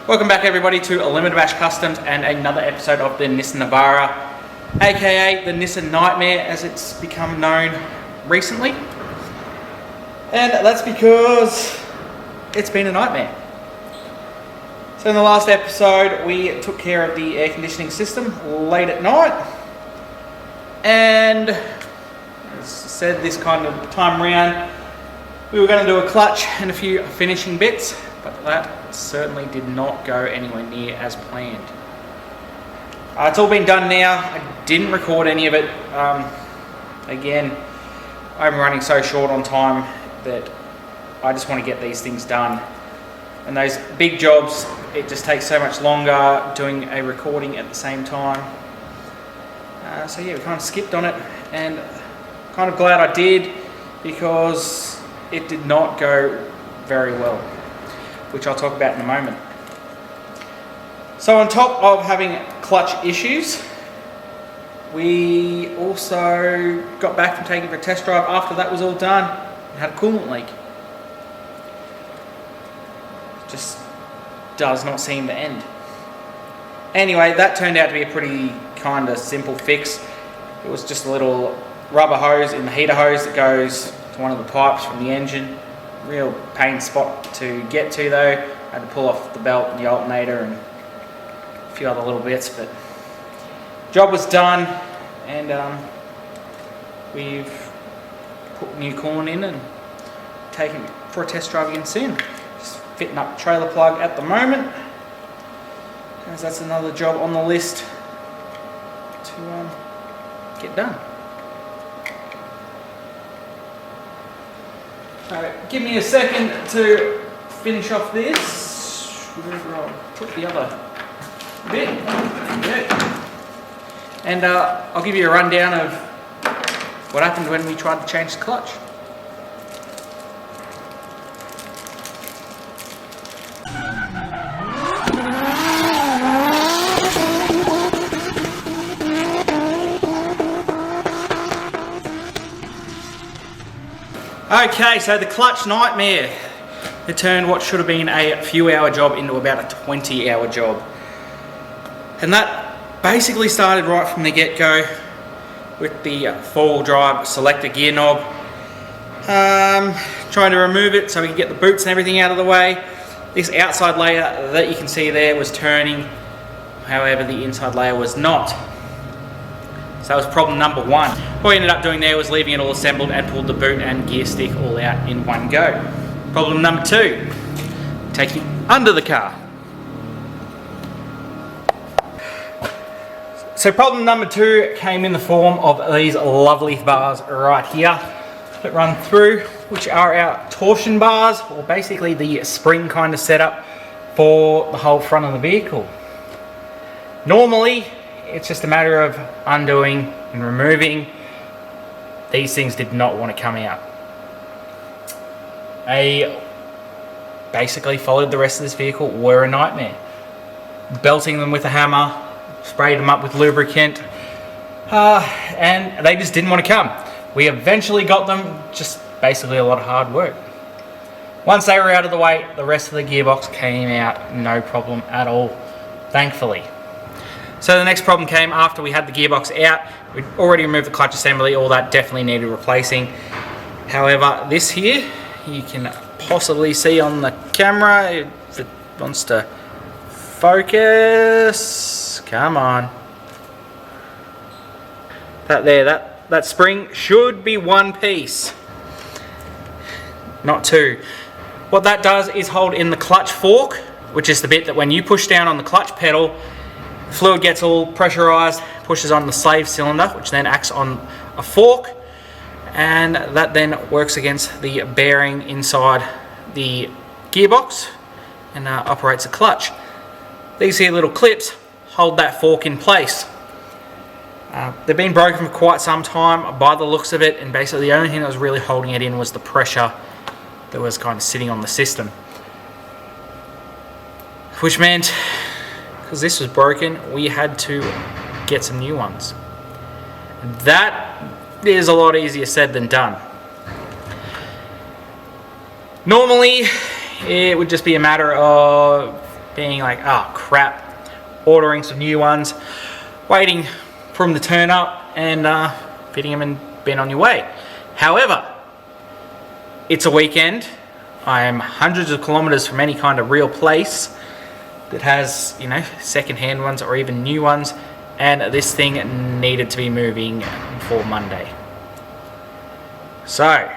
Welcome back everybody to Limited Bash Customs and another episode of the Nissan Navara, aka the Nissan Nightmare as it's become known recently. And that's because it's been a nightmare. So in the last episode we took care of the air conditioning system late at night, and as said, this kind of time round we were going to do a clutch and a few finishing bits, but that certainly did not go anywhere near as planned. It's all been done now. I didn't record any of it. Again, I'm running so short on time that I just want to get these things done. And those big jobs, it just takes so much longer doing a recording at the same time. So yeah, we kind of skipped on it, and kind of glad I did, because it did not go very well, which I'll talk about in a moment. So on top of having clutch issues, we also got back from taking for a test drive after that was all done and had a coolant leak. Just does not seem to end. Anyway, that turned out to be a pretty kind of simple fix. It was just a little rubber hose in the heater hose that goes to one of the pipes from the engine. Real pain spot to get to though. I had to pull off the belt and the alternator and a few other little bits, but job was done, and we've put new coolant in and taken it for a test drive again soon. Just fitting up the trailer plug at the moment, because that's another job on the list to get done. Alright, give me a second to finish off this. I'll put the other bit. And I'll give you a rundown of what happened when we tried to change the clutch. Okay, so the clutch nightmare. It turned what should have been a few hour job into about a 20-hour job. And that basically started right from the get-go with the four-wheel drive selector gear knob. Trying to remove it so we could get the boots and everything out of the way. This outside layer that you can see there was turning, however the inside layer was not. So that was problem number one. What we ended up doing there was leaving it all assembled and pulled the boot and gear stick all out in one go. Problem number two, taking under the car. So problem number two came in the form of these lovely bars right here that run through, which are our torsion bars, or basically the spring kind of setup for the whole front of the vehicle. Normally, it's just a matter of undoing and removing. These things did not want to come out. They basically followed the rest of this vehicle, were a nightmare. Belting them with a hammer, sprayed them up with lubricant, and they just didn't want to come. We eventually got them, just basically a lot of hard work. Once they were out of the way, the rest of the gearbox came out no problem at all, thankfully. So the next problem came after we had the gearbox out. We'd already removed the clutch assembly, all that definitely needed replacing. However, this here, you can possibly see on the camera, if it wants to focus, come on. That spring should be one piece, not two. What that does is hold in the clutch fork, which is the bit that when you push down on the clutch pedal, fluid gets all pressurized, pushes on the slave cylinder, which then acts on a fork, and that then works against the bearing inside the gearbox and operates a clutch. These here little clips hold that fork in place. They've been broken for quite some time by the looks of it, and basically the only thing that was really holding it in was the pressure that was kind of sitting on the system, which meant, because this was broken, we had to get some new ones. That is a lot easier said than done. Normally, it would just be a matter of being like, oh crap, ordering some new ones, waiting for them to turn up and fitting them and being on your way. However, it's a weekend. I am hundreds of kilometers from any kind of real place that has, you know, second-hand ones or even new ones, and this thing needed to be moving for Monday. So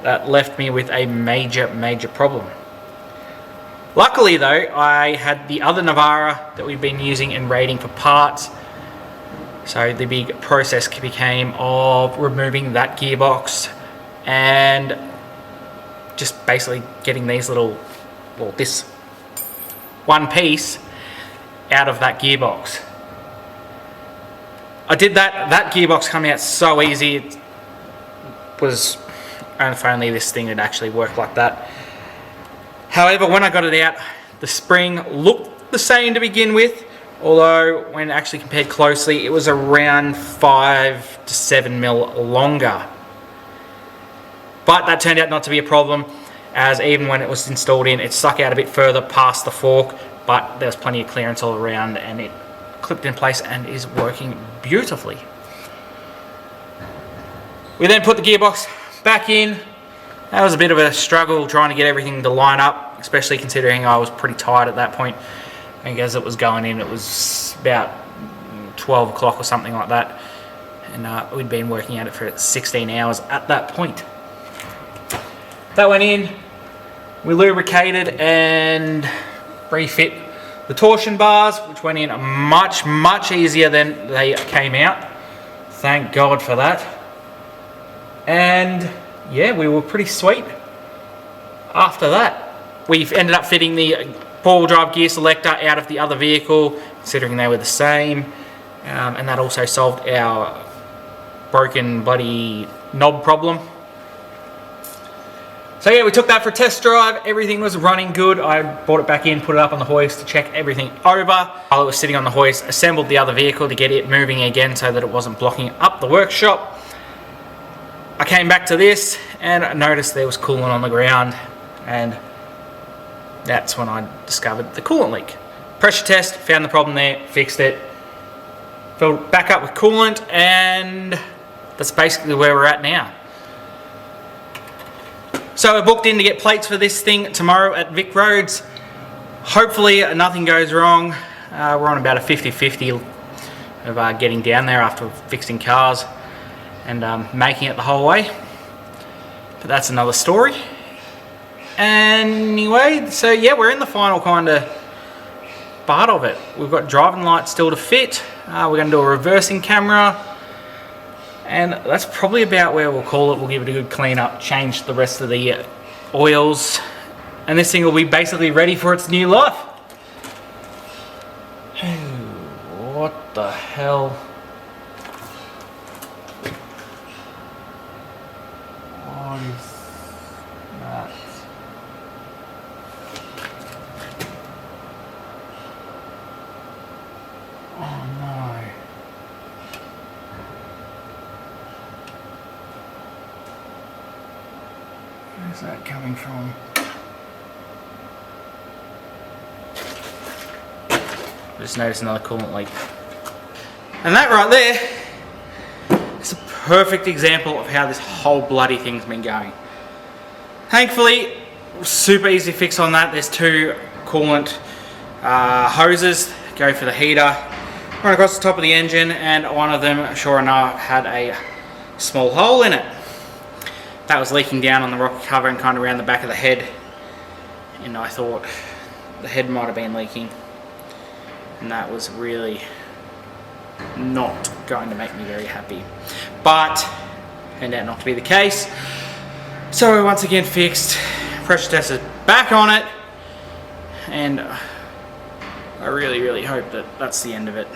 that left me with a major problem. Luckily though, I had the other Navara that we've been using and raiding for parts. So the big process became of removing that gearbox and just basically getting these little, well, this one piece out of that gearbox. I did that. That gearbox coming out so easy. It was, if only this thing had actually worked like that. However, when I got it out, the spring looked the same to begin with, although when actually compared closely, it was around 5 to 7 mil longer. But that turned out not to be a problem, as even when it was installed in, it stuck out a bit further past the fork, but there was plenty of clearance all around and it clipped in place and is working beautifully. We then put the gearbox back in. That was a bit of a struggle trying to get everything to line up, especially considering I was pretty tired at that point. I think as it was going in, it was about 12 o'clock or something like that. And we'd been working at it for 16 hours at that point. That went in, we lubricated and refit the torsion bars, which went in much easier than they came out. Thank God for that. And yeah, we were pretty sweet after that. We've ended up fitting the four-wheel drive gear selector out of the other vehicle, considering they were the same. And that also solved our broken bloody knob problem. So yeah, we took that for a test drive. Everything was running good. I brought it back in, put it up on the hoist to check everything over. While it was sitting on the hoist, assembled the other vehicle to get it moving again so that it wasn't blocking up the workshop. I came back to this and I noticed there was coolant on the ground, and that's when I discovered the coolant leak. Pressure test, found the problem there, fixed it, filled back up with coolant, and that's basically where we're at now. So I booked in to get plates for this thing tomorrow at Vic Roads. Hopefully nothing goes wrong. We're on about a 50-50 of getting down there after fixing cars and making it the whole way. But that's another story. Anyway, so yeah, we're in the final kind of part of it. We've got driving lights still to fit. We're going to do a reversing camera. And that's probably about where we'll call it. We'll give it a good clean up, change the rest of the oils, and this thing will be basically ready for its new life. What the hell? What is that? Oh no. Where's that coming from? Just noticed another coolant leak. And that right there is a perfect example of how this whole bloody thing's been going. Thankfully, super easy fix on that. There's two coolant hoses, go for the heater, run across the top of the engine, and one of them, sure enough, had a small hole in it. That was leaking down on the rocker cover and kind of around the back of the head, and I thought the head might have been leaking, and that was really not going to make me very happy, but turned out not to be the case. So once again fixed, pressure tester back on it, and I really hope that that's the end of it.